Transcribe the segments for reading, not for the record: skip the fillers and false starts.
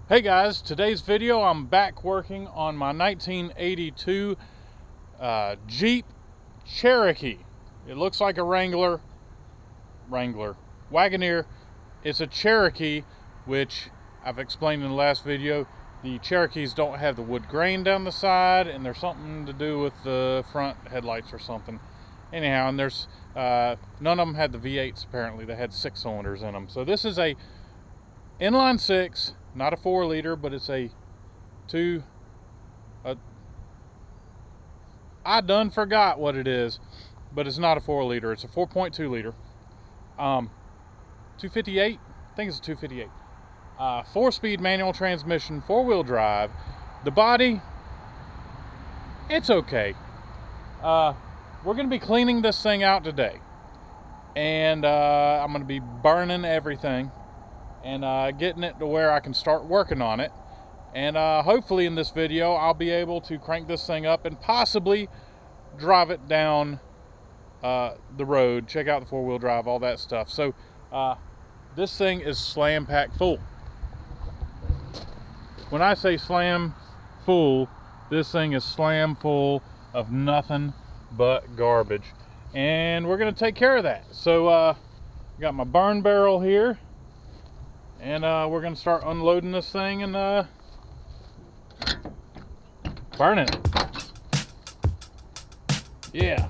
Hey guys, today's video I'm back working on my 1982 Jeep Cherokee. It looks like a Wrangler, Wagoneer. It's a Cherokee, which I've explained in the last video. The Cherokees don't have the wood grain down the side, and there's something to do with the front headlights or something. Anyhow, and there's none of them had the V8s apparently. They had 6 cylinders in them. So this is a inline 6, not a 4-liter, but it's a I done forgot what it is, but it's not a 4-liter. It's a 4.2 liter. 258, I think it's a 258. 4-speed manual transmission, 4-wheel drive. The body, it's okay. We're gonna be cleaning this thing out today, and I'm gonna be burning everything and getting it to where I can start working on it. And hopefully in this video I'll be able to crank this thing up and possibly drive it down the road, check out the 4-wheel drive, all that stuff. So this thing is slam packed full. When I say slam full, this thing is slam full of nothing but garbage, and we're gonna take care of that. So got my burn barrel here, and we're gonna start unloading this thing and burning it. Yeah.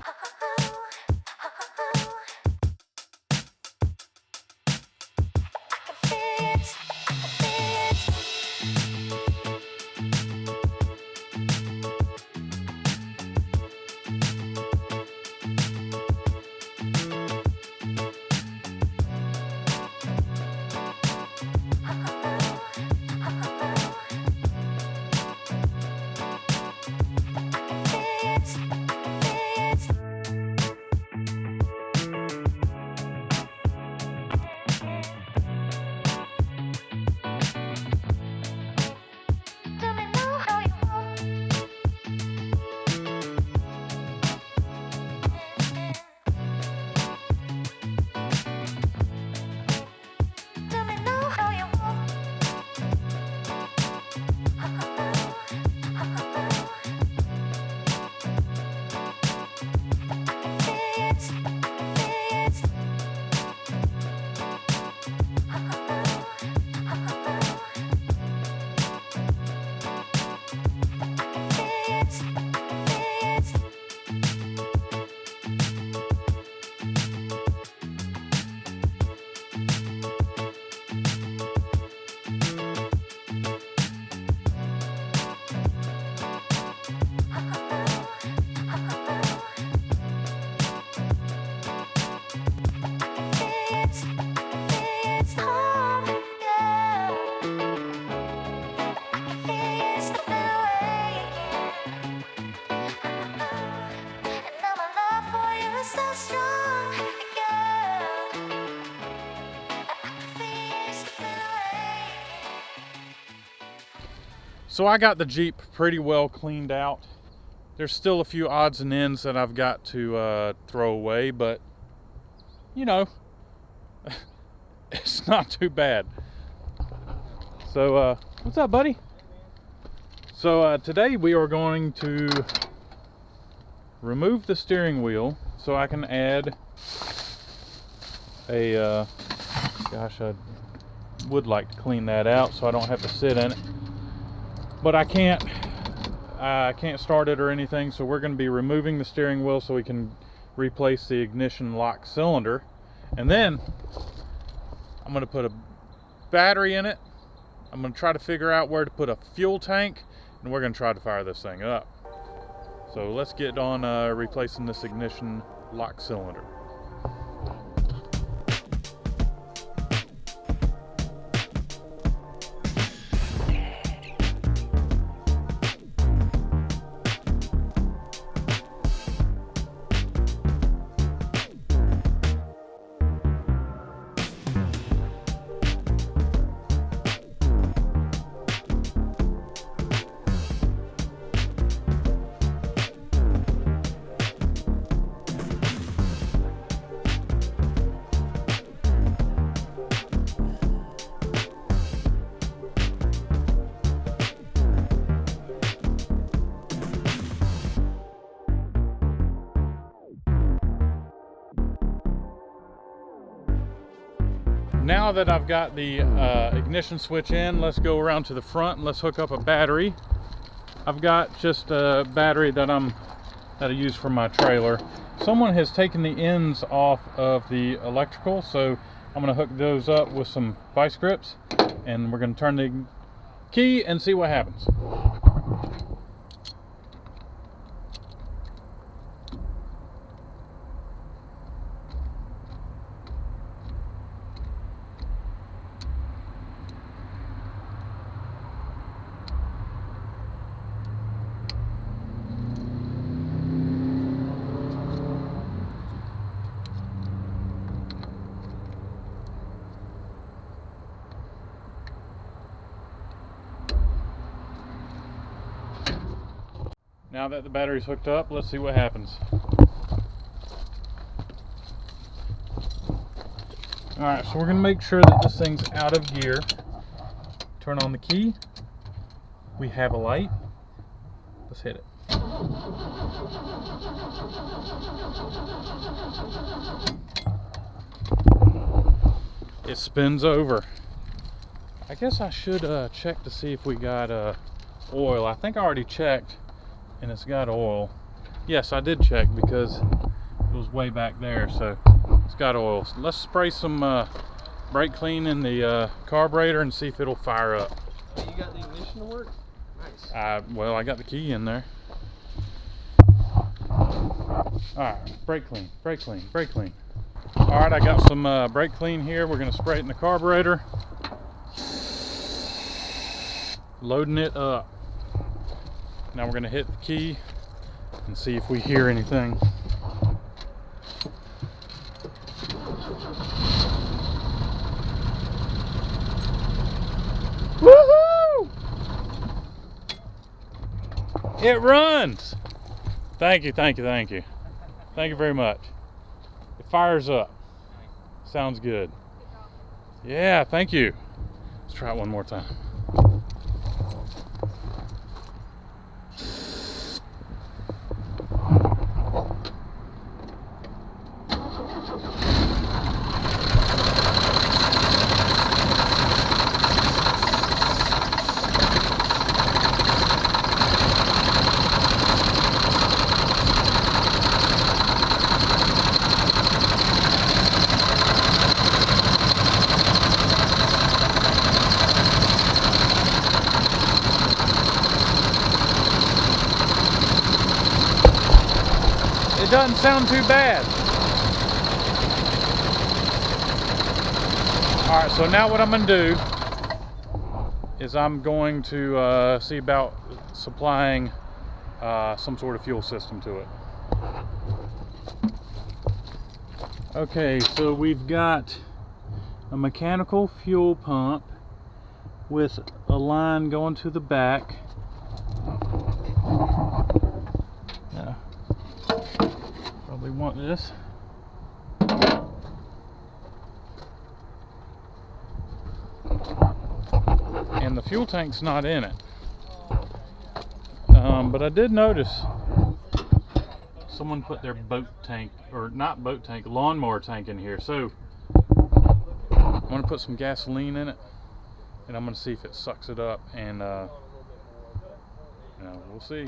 So I got the Jeep pretty well cleaned out. There's still a few odds and ends that I've got to throw away, but you know, it's not too bad. So what's up, buddy? So today we are going to remove the steering wheel so I can add a gosh, I would like to clean that out so I don't have to sit in it, but I can't start it or anything. So we're going to be removing the steering wheel so we can replace the ignition lock cylinder, and then I'm going to put a battery in it. I'm going to try to figure out where to put a fuel tank, and we're going to try to fire this thing up. So let's get on replacing this ignition lock cylinder. now that I've got the ignition switch in, let's go around to the front and let's hook up a battery. I've got just a battery that I use for my trailer. Someone has taken the ends off of the electrical, so I'm going to hook those up with some vice grips, and we're going to turn the key and see what happens. Now that the battery's hooked up, let's see what happens. Alright, so we're going to make sure that this thing's out of gear. Turn on the key. We have a light. Let's hit it. It spins over. I guess I should check to see if we got oil. I think I already checked. And it's got oil. Yes, I did check because it was way back there, so it's got oil. So let's spray some brake clean in the carburetor and see if it'll fire up. Oh, you got the ignition to work? Nice. Well, I got the key in there. Alright, brake clean, brake clean, brake clean. Alright, I got some brake clean here. We're going to spray it in the carburetor. Loading it up. Now we're going to hit the key and see if we hear anything. Woohoo! It runs! Thank you, thank you, thank you. Thank you very much. It fires up. Sounds good. Yeah, thank you. Let's try it one more time. It doesn't sound too bad. Alright, so now what I'm going to do is I'm going to see about supplying some sort of fuel system to it. Okay, so we've got a mechanical fuel pump with a line going to the back. We want this. And the fuel tank's not in it. But I did notice someone put their boat tank, or not boat tank, lawnmower tank in here. So I'm going to put some gasoline in it, and I'm going to see if it sucks it up, and we'll see.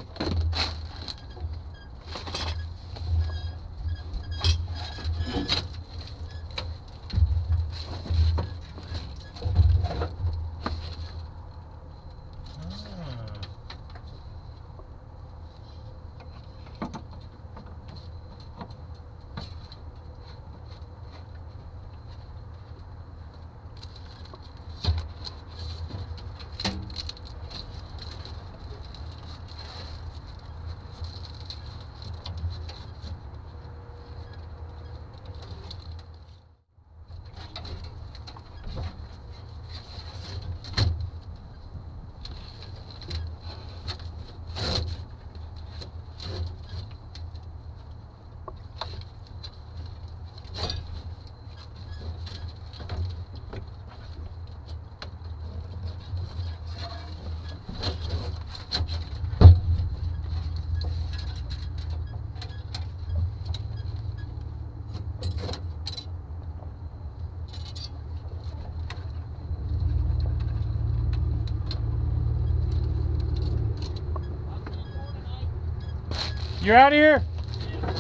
You're out of here?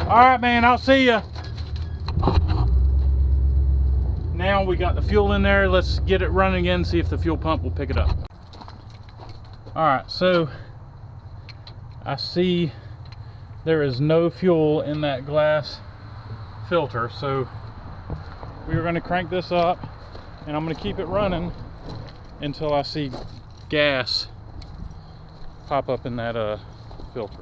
All right, man, I'll see ya. Now we got the fuel in there. Let's get it running again, see if the fuel pump will pick it up. All right, so I see there is no fuel in that glass filter, so we're going to crank this up and I'm going to keep it running until I see gas pop up in that filter.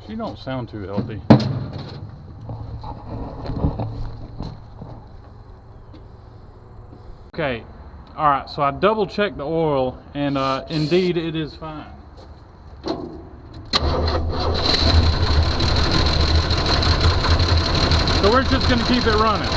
She don't sound too healthy. Okay, all right, so I double checked the oil and indeed it is fine. So we're just gonna keep it running.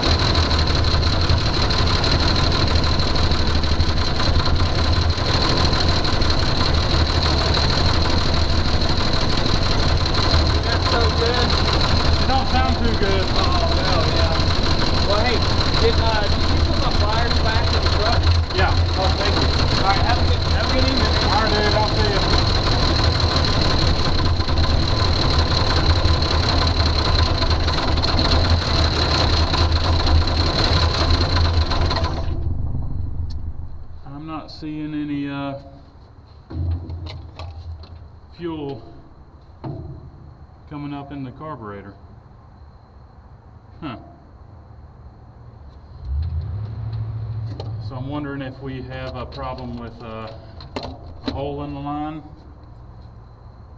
Sound too good. Oh, no, yeah. Well, hey, did you put my flyers back in the truck? Yeah. Oh, thank you. All right, have a good evening. All right, dude, I'll see you. I'm not seeing any fuel coming up in the carburetor. Huh. So I'm wondering if we have a problem with a hole in the line.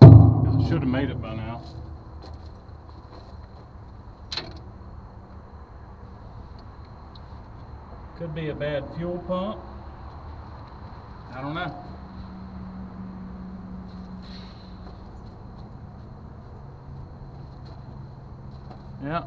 Because it should have made it by now. Could be a bad fuel pump. I don't know. Yeah.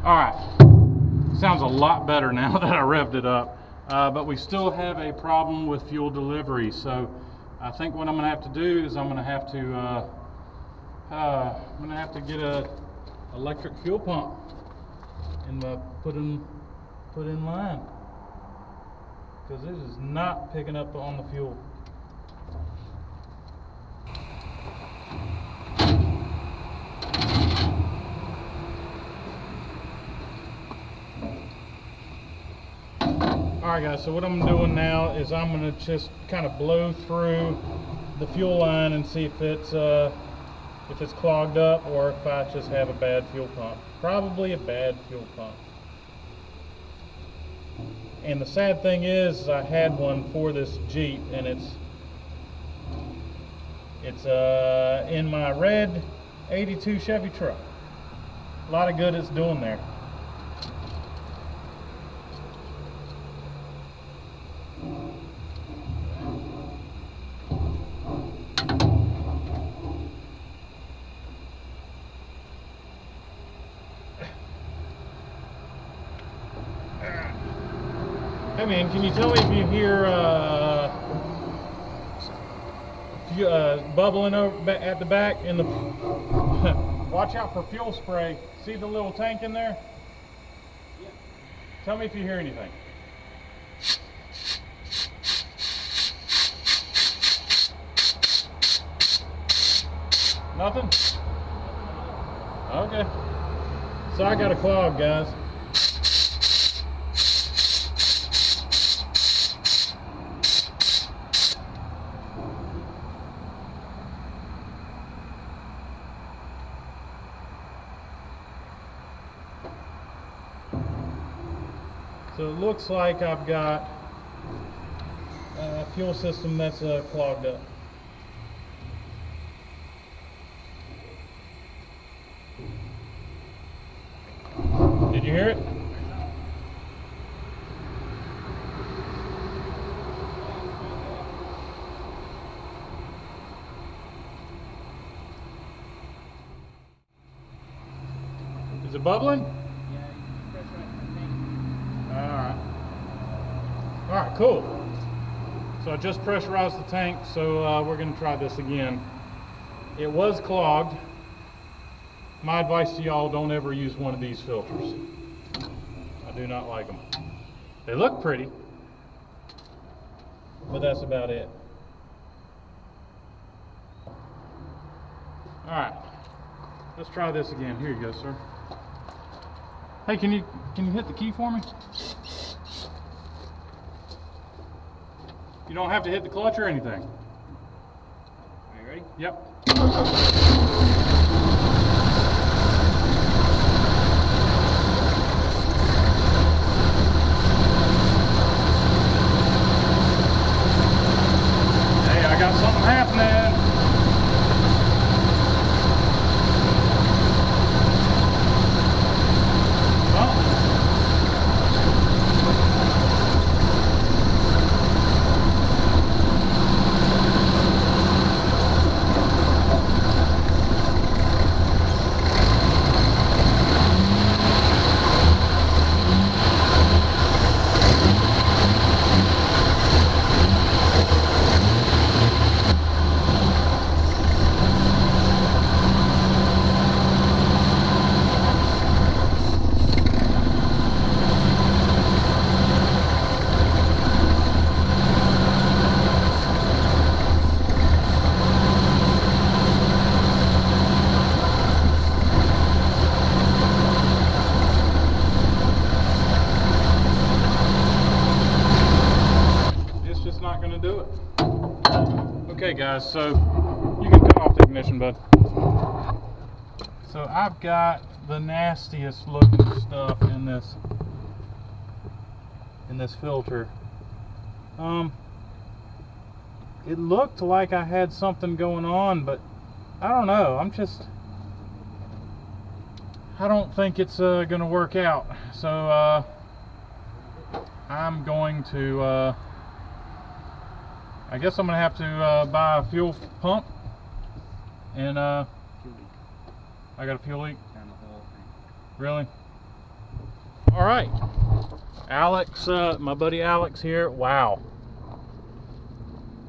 All right, sounds a lot better now that I revved it up, but we still have a problem with fuel delivery. So I think what I'm gonna have to do is I'm gonna have to get a electric fuel pump and put in line, because it is not picking up on the fuel. All right, guys, so what I'm doing now is I'm gonna just kind of blow through the fuel line and see if it's clogged up or if I just have a bad fuel pump. Probably a bad fuel pump. And the sad thing is I had one for this Jeep, and it's in my red 82 Chevy truck. A lot of good it's doing there. Hey man, can you tell me if you hear bubbling over at the back in the watch out for fuel spray. See the little tank in there? Yeah. Tell me if you hear anything. Nothing? Okay. So I got a clog, guys. So it looks like I've got a fuel system that's clogged up. Did you hear it? Is it bubbling? Alright, cool. So I just pressurized the tank, so we're going to try this again. It was clogged. My advice to y'all, don't ever use one of these filters. I do not like them. They look pretty, but that's about it. Alright, let's try this again. Here you go, sir. Hey, can you hit the key for me? You don't have to hit the clutch or anything. Are you ready? Yep. Hey, I got something happening. Do it. Okay guys, so you can cut off the ignition, bud. So I've got the nastiest looking stuff in this filter. It looked like I had something going on, but I don't know. I don't think it's gonna work out. So I'm going to I guess I'm gonna have to buy a fuel pump, and I got a fuel leak. Really? All right, Alex, my buddy Alex here. Wow.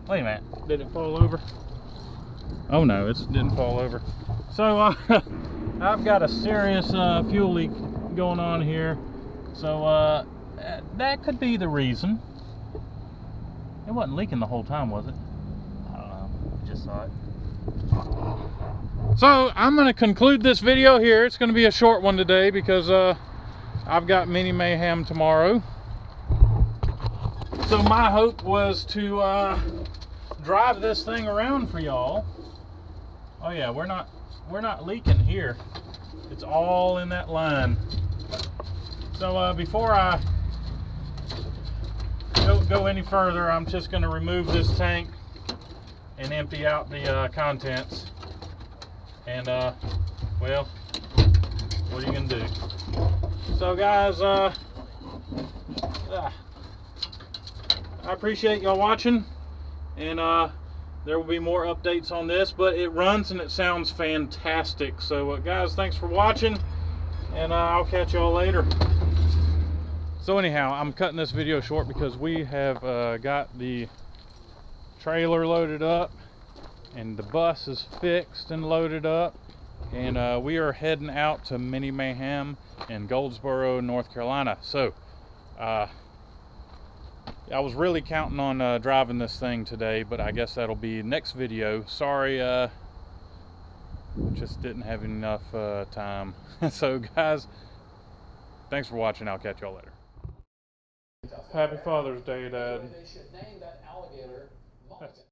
Wait a minute, did it fall over? Oh no, it didn't fall over. So I've got a serious fuel leak going on here. So that could be the reason. It wasn't leaking the whole time, was it? I don't know. Just saw it. So I'm going to conclude this video here. It's going to be a short one today because I've got mini mayhem tomorrow. So my hope was to drive this thing around for y'all. Oh yeah, we're not leaking here. It's all in that line. So before I go any further, I'm just going to remove this tank and empty out the contents. And well, what are you going to do? So guys, I appreciate y'all watching, and there will be more updates on this, but it runs and it sounds fantastic. So guys, thanks for watching, and I'll catch y'all later. So anyhow, I'm cutting this video short because we have got the trailer loaded up and the bus is fixed and loaded up, and we are heading out to Mini Mayhem in Goldsboro, North Carolina. So I was really counting on driving this thing today, but I guess that'll be next video. Sorry Just didn't have enough time. So guys, thanks for watching. I'll catch y'all later. Happy Father's Day, Dad. They should name that alligator Mulligan.